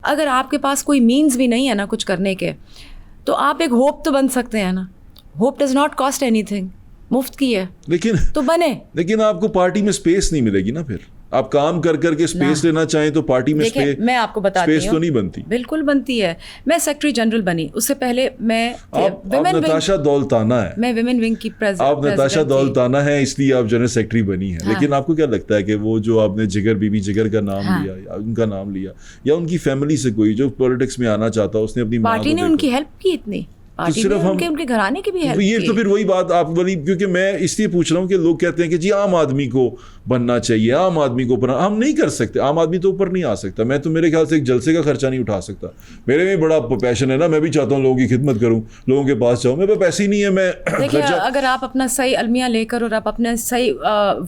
اگر آپ کے پاس کوئی مینز بھی نہیں ہے نا کچھ کرنے کے, تو آپ ایک ہوپ تو بن سکتے ہیں نا. Hope does not cost any thing, مفت کی ہے, لیکن تو بنے. لیکن آپ کو پارٹی میں اسپیس نہیں ملے گی نا. پھر آپ کام کر کر کے اسپیس لینا چاہیں تو پارٹی میں میں آپ کو بتاتی ہوں تو نہیں بنتی. بالکل بنتی ہے. میں سیکرٹری جنرل بنی, اس سے پہلے میں نتاشا دولتانہ ہے, میں ویمن ونگ کی آپ نتاشا دولتانہ ہیں, اس لیے آپ جنرل سیکرٹری بنی ہیں. لیکن آپ کو کیا لگتا ہے کہ وہ جو آپ نے جگر بی بی جگر کا نام لیا یا ان کا نام لیا, یا ان کی فیملی سے کوئی جو پولیٹکس میں آنا چاہتا, اس نے اپنی پارٹی نے ان کی ہیلپ کی اتنی, صرف ہم ان کے گھرانے کی بھی ہیلپ کی. یہ تو پھر وہی بات آپ والی, کیونکہ میں اس لیے پوچھ رہا ہوں کہ لوگ کہتے ہیں کہ جی عام آدمی کو بننا چاہیے, عام آدمی کو اوپر. ہم نہیں کر سکتے, عام آدمی تو اوپر نہیں آ سکتا. میں تو میرے خیال سے ایک جلسے کا خرچہ نہیں اٹھا سکتا. میرے میں بڑا پیشن ہے نا, میں بھی چاہتا ہوں لوگوں کی خدمت کروں, لوگوں کے پاس جاؤں. میرے پاس پیسے ہی نہیں ہے. میں دیکھیے اگر آپ اپنا صحیح المیہ لے کر اور آپ اپنا صحیح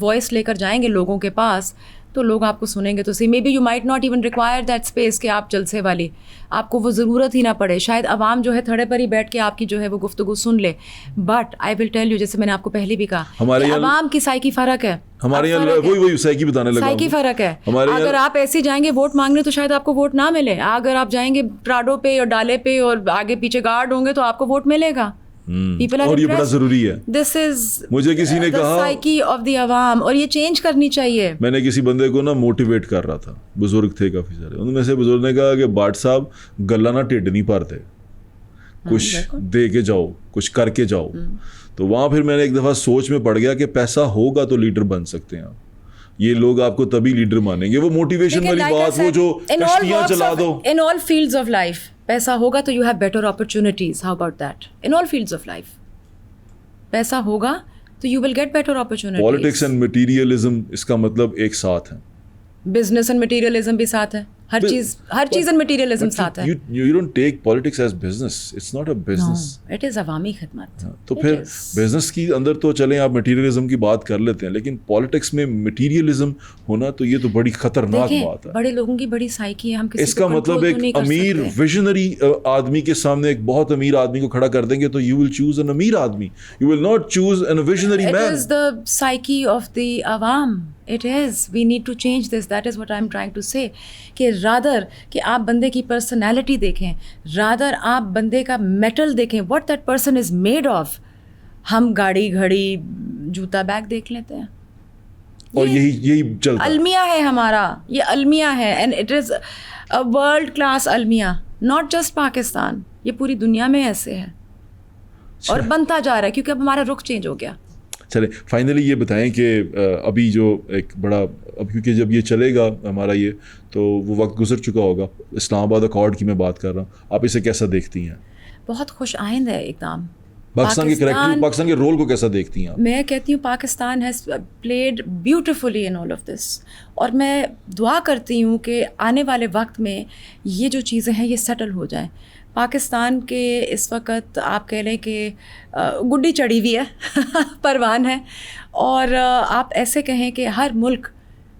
وائس لے کر جائیں گے لوگوں کے پاس, تو لوگ آپ کو سنیں گے. تو see maybe you might not even require that space کہ آپ جلسے والی, آپ کو وہ ضرورت ہی نہ پڑے. شاید عوام جو ہے تھڑے پر ہی بیٹھ کے آپ کی جو ہے وہ گفتگو سن لے. But I will tell you, جیسے میں نے آپ کو پہلے بھی کہا, عوام کی سائیکی فرق ہے. ہمارے یہاں وہی سائیکی بتانے لگا, سائیکی فرق ہے. اگر آپ ایسے جائیں گے ووٹ مانگنے تو شاید آپ کو ووٹ نہ ملے. اگر آپ جائیں گے پراڈو پہ اور ڈالے پہ اور آگے پیچھے گارڈ ہوں گے تو آپ کو ووٹ ملے گا. اور یہ بڑا ضروری ہے. دس از مجھے کسی نے کہا سائیکی آف دی عوام, اور یہ چینج کرنی چاہیے. میں نے کسی بندے کو نا موٹیویٹ کر رہا تھا, بزرگ تھے کافی سارے, ان میں سے بزرگ نے کہا کہ بھٹ صاحب گلا نہ ٹھڈ نہیں پارتے, کچھ دے کے جاؤ, کچھ کر کے جاؤ. تو وہاں پھر میں نے ایک دفعہ سوچ میں پڑ گیا کہ پیسہ ہوگا تو لیڈر بن سکتے ہیں آپ. یہ لوگ آپ کو تبھی لیڈر مانیں گے. وہ موٹیویشن والی بات, وہ جو کشتیاں چلا دو. In all fields of life پیسہ ہوگا تو you have better opportunities. How about that? In all fields of life پیسا ہوگا تو you will get better opportunities. Politics and materialism اس کا مطلب ایک ساتھ ہے. بزنس اینڈ مٹیریلزم بھی ساتھ ہے. ہر چیز اینڈ مٹیریلزم ساتھ ہے. You don't take politics as business. It's not a business. No, it is عوامی خدمت. تو پھر بزنس کی اندر تو چلیں آپ مٹیریلزم کی بات کر لیتے ہیں, لیکن پالیٹکس میں مٹیریلزم ہونا تو یہ تو بڑی خطرناک بات ہے. بڑے لوگوں کی بڑی سائیکی ہے. ہم کسی اس کا مطلب ایک امیر ویژنری آدمی کے سامنے ایک بہت امیر آدمی کو کھڑا کر دیں گے تو you will choose an امیر آدمی. You will not choose a visionary man. It is the psyche of the عوام. It is. We need to change this. That is what I'm trying to say. کہ rather کہ آپ بندے کی personality دیکھیں, rather آپ بندے کا میٹل دیکھیں, what that person is made of. ہم گاڑی گھڑی جوتا بیگ دیکھ لیتے ہیں, اور یہی چلتا ہے. المیہ ہے ہمارا, یہ المیہ ہے, and it is a world class المیہ, not just پاکستان, یہ پوری دنیا میں ایسے ہے اور بنتا جا رہا ہے کیونکہ اب ہمارا رخ چینج ہو گیا. چلے فائنلی یہ بتائیں کہ ابھی جو ایک بڑا, اب کیونکہ جب یہ چلے گا ہمارا یہ, تو وہ وقت گزر چکا ہوگا. اسلام آباد اکارڈ کی میں بات کر رہا ہوں, آپ اسے کیسا دیکھتی ہیں؟ بہت خوش آئند ہے ایک دم. پاکستان کے کریکٹر, پاکستان کے رول کو کیسا دیکھتی ہیں آپ؟ میں کہتی ہوں Pakistan has played beautifully in all of this, اور میں دعا کرتی ہوں کہ آنے والے وقت میں یہ جو چیزیں ہیں یہ سیٹل ہو جائیں. پاکستان کے اس وقت آپ کہہ لیں کہ گڈی چڑھی ہوئی ہے, پروان ہے, اور آپ ایسے کہیں کہ ہر ملک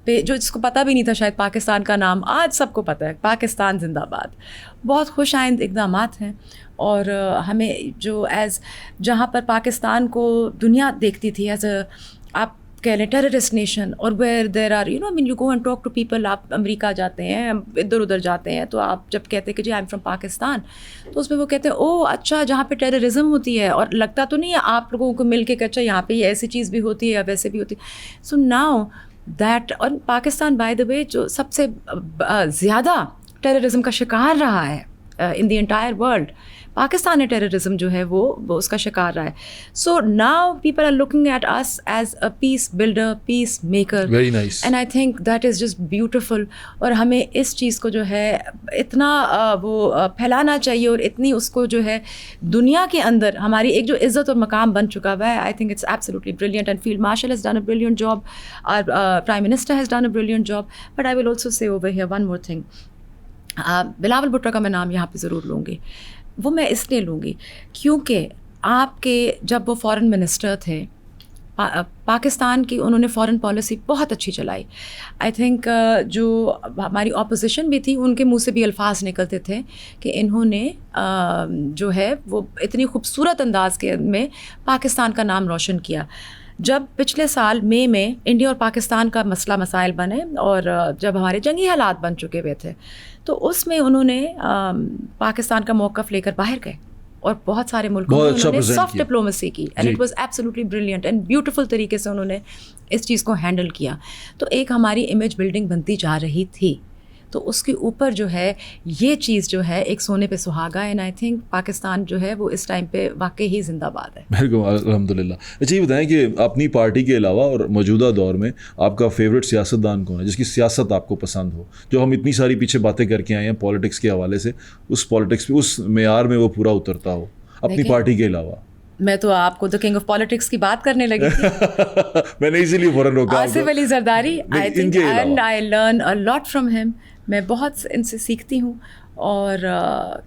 پہ جو جس کو پتہ بھی نہیں تھا شاید پاکستان کا نام, آج سب کو پتہ ہے. پاکستان زندہ باد. بہت خوش آئند اقدامات ہیں, اور ہمیں جو جہاں پر پاکستان کو دنیا دیکھتی تھی ایز اے, آپ کہہ لیں ٹیررسٹ نیشن, اور where there are you go and talk to people. آپ امریکہ جاتے ہیں, ادھر ادھر جاتے ہیں, تو آپ جب کہتے ہیں کہ جی آئی ایم فرام پاکستان, تو اس میں وہ کہتے ہیں او اچھا جہاں پہ ٹیررزم ہوتی ہے, اور لگتا تو نہیں ہے آپ لوگوں کو مل کے کہ اچھا یہاں پہ یہ ایسی چیز بھی ہوتی ہے یا ویسے بھی ہوتی ہے. سو ناؤ دیٹ, اور پاکستان بائی دا وے جو سب سے زیادہ ٹیررزم کا شکار رہا ہے ان دی انٹائر ورلڈ, پاکستان نے ٹیررزم جو ہے وہ اس کا شکار رہا ہے. So now people are looking at us as a peace builder, peace maker. Very nice. And I think that is just beautiful, اور ہمیں اس چیز کو جو ہے اتنا وہ پھیلانا چاہیے, اور اتنی اس کو جو ہے دنیا کے اندر ہماری ایک جو عزت اور مقام بن چکا ہوا ہے. I think it's absolutely brilliant, and field marshal has done a brilliant job, اور prime minister has done a brilliant job. But I will also say over here one more thing. Bilawal Bhutto کا میں نام یہاں پہ ضرور لوں گی. وہ میں اس لیے لوں گی کیونکہ آپ کے جب وہ فارن منسٹر تھے پاکستان کی, انہوں نے فارن پالیسی بہت اچھی چلائی. آئی تھنک جو ہماری اپوزیشن بھی تھی ان کے منہ سے بھی الفاظ نکلتے تھے کہ انہوں نے جو ہے وہ اتنی خوبصورت انداز کے میں پاکستان کا نام روشن کیا. جب پچھلے سال مئی میں انڈیا اور پاکستان کا مسئلہ مسائل بنے اور جب ہمارے جنگی حالات بن چکے ہوئے تھے تو اس میں انہوں نے پاکستان کا موقف لے کر باہر گئے اور بہت سارے ملکوں میں انہوں نے سافٹ ڈپلومیسی کی and it was absolutely brilliant and beautiful طریقے سے انہوں نے اس چیز کو ہینڈل کیا. تو ایک ہماری امیج بلڈنگ بنتی جا رہی تھی, تو اس کے اوپر جو ہے یہ چیز جو ہے ایک سونے پہ سہاگا ہے. اینڈ آئی تھنک پاکستان جو ہے وہ اس ٹائم پہ واقعی ہی زندہ باد ہے. بالکل, الحمد للہ. اچھا یہ بتائیں کہ اپنی پارٹی کے علاوہ اور موجودہ دور میں آپ کا فیوریٹ سیاستدان کون ہے, جس کی سیاست آپ کو پسند ہو, جو ہم اتنی ساری پیچھے باتیں کر کے آئے ہیں پالیٹکس کے حوالے سے, اس پالیٹکس پہ اس معیار میں وہ پورا اترتا ہو اپنی پارٹی کے علاوہ؟ میں تو آپ کو دا کنگ آف پالیٹکس کی بات کرنے لگی تھی. میں نے اسی لیے فوراً روکا. Asif Ali Zardari, I think and I learn a lot from him. میں بہت ان سے سیکھتی ہوں اور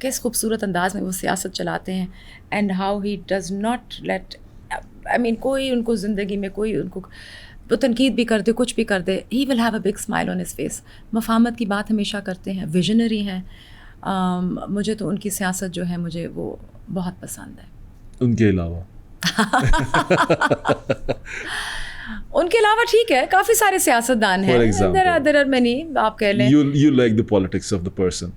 کس خوبصورت انداز میں وہ سیاست چلاتے ہیں and how he does not let, I mean کوئی ان کو زندگی میں کوئی ان کو وہ تنقید بھی کر دے, کچھ بھی کر دے, he will have a big smile on his face. مفاہمت کی بات ہمیشہ کرتے ہیں, ویژنری ہیں. مجھے تو ان کی سیاست جو ہے مجھے وہ بہت پسند ہے. ان کے علاوہ ان کے علاوہ ٹھیک ہے کافی سارے سیاستدان ہیں. there are many, آپ کہہ لیں. You like the politics of the person,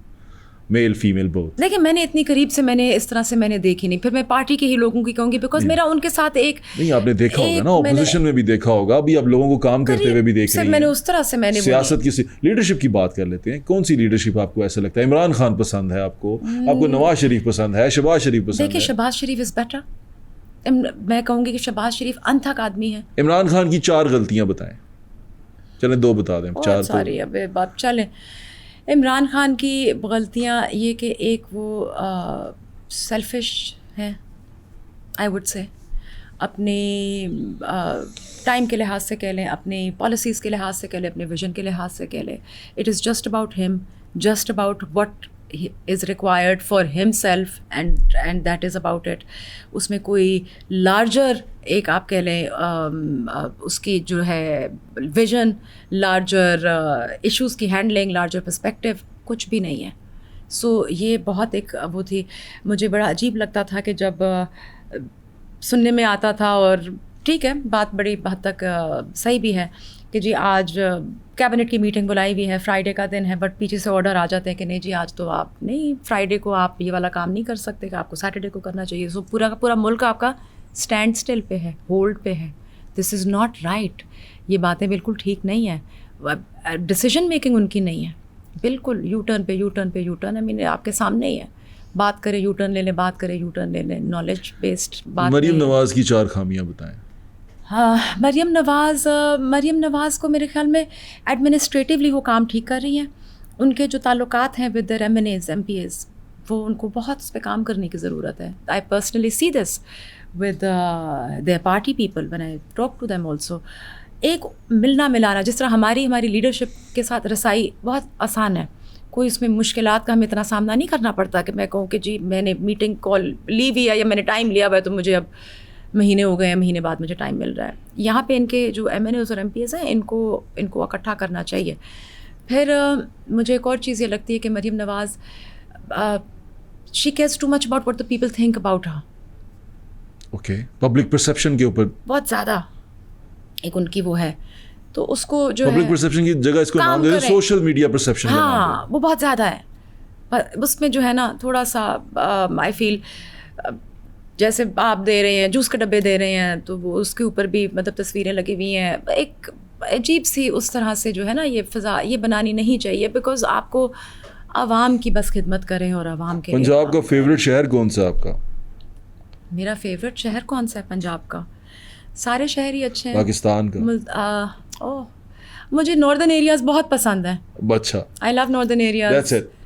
male female both. دیکھیں میں نے اتنی قریب سے میں نے اس طرح سے میں نے دیکھی نہیں, پھر میں پارٹی کے ہی لوگوں کی کہوں گی بیکاز میرا ان کے ساتھ ایک نہیں, آپ نے دیکھا ہوگا نا, اپوزیشن میں بھی دیکھا ہوگا, ابھی آپ لوگوں کو کام کرتے ہوئے بھی دیکھ رہے ہیں. میں نے اس طرح سے میں نے سیاست کی لیڈرشپ کی بات کر لیتے ہیں. کون سی لیڈرشپ آپ کو ایسا لگتا ہے؟ عمران خان پسند ہے آپ کو نواز شریف پسند ہے, شہباز شریف پسند ہے؟ دیکھیں شہباز شریف از بیٹر. میں کہوں گی کہ شہباز شریف انتھک آدمی ہے. عمران خان کی 4 غلطیاں بتائیں, چلیں 2 بتا دیں. 4 ساری اب بات چلیں. عمران خان کی غلطیاں یہ کہ ایک وہ سیلفش ہیں, آئی وڈ سے, اپنی ٹائم کے لحاظ سے کہہ لیں, اپنی پالیسیز کے لحاظ سے کہہ لیں, اپنے ویژن کے لحاظ سے کہہ لیں. اٹ از جسٹ اباؤٹ ہم, just about what is required for himself and that is about it. اس میں کوئی لارجر ایک آپ کہہ لیں اس کی جو ہے ویژن, لارجر ایشوز کی ہینڈلنگ, لارجر پرسپیکٹیو کچھ بھی نہیں ہے. سو یہ بہت ایک وہ تھی. مجھے بڑا عجیب لگتا تھا کہ جب سننے میں آتا تھا, اور ٹھیک ہے بات بڑی حد تک صحیح بھی ہے کہ جی آج کیبنٹ کی میٹنگ بلائی ہوئی ہے, فرائیڈے کا دن ہے, بٹ پیچھے سے آرڈر آ جاتے ہیں کہ نہیں جی آج تو آپ نہیں, فرائیڈے کو آپ یہ والا کام نہیں کر سکتے کہ آپ کو سیٹرڈے کو کرنا چاہیے. سو پورا کا پورا ملک آپ کا اسٹینڈ اسٹل پہ ہے, ہولڈ پہ ہے. دس از ناٹ رائٹ. یہ باتیں بالکل ٹھیک نہیں ہیں. ڈیسیژن میکنگ ان کی نہیں ہے بالکل. یو ٹرن پہ یو ٹرن پہ یو ٹرن, آئی مین آپ کے سامنے ہی ہے. بات کرے یو ٹرن لے لیں, بات کرے یو ٹرن لے لیں, نالج بیسڈ بات. مریم نواز کی 4 خامیاں بتائیں. ہاں, مریم نواز کو میرے خیال میں ایڈمنسٹریٹیولی وہ کام ٹھیک کر رہی ہیں. ان کے جو تعلقات ہیں ود دیئر MPs وہ ان کو بہت اس پہ کام کرنے کی ضرورت ہے. I personally see this with their party people when I talk to them also. ایک ملنا ملانا, جس طرح ہماری لیڈرشپ کے ساتھ رسائی بہت آسان ہے, کوئی اس میں مشکلات کا ہمیں اتنا سامنا نہیں کرنا پڑتا کہ میں کہوں کہ جی میں نے میٹنگ کال لی ہوئی ہے یا میں نے ٹائم لیا ہوا ہے تو مجھے اب مہینے ہو گئے ہیں, مہینے بعد مجھے ٹائم مل رہا ہے. یہاں پہ ان کے جو MNAs اور MPs ہیں ان کو اکٹھا کرنا چاہیے. پھر مجھے ایک اور چیز یہ لگتی ہے کہ Maryam Nawaz she cares too much about what the people think about her. Okay, public perception کے اوپر بہت زیادہ ایک ان کی وہ ہے, تو اس کو جو پبلک پرسیپشن کی جگہ اس کو نام دے دیں سوشل میڈیا پرسیپشن. ہاں وہ بہت زیادہ ہے. اس میں جو ہے نا تھوڑا سا آئی فیل جیسے آپ دے رہے ہیں جوس کے ڈبے دے رہے ہیں تو وہ اس کے اوپر بھی مطلب تصویریں لگی ہوئی ہیں. ایک عجیب سی اس طرح سے جو ہے نا یہ فضا یہ بنانی نہیں چاہیے, بیکاز آپ کو عوام کی بس خدمت کریں اور عوام کے. پنجاب کا فیوریٹ شہر کون سا آپ کا؟ میرا فیوریٹ شہر کون سا ہے پنجاب کا؟ سارے شہر ہی اچھے ہیں. پاکستان کا مجھے ناردرن ایریاز بہت پسند ہیں. اچھا, آئی لو ناردرن ایریاز.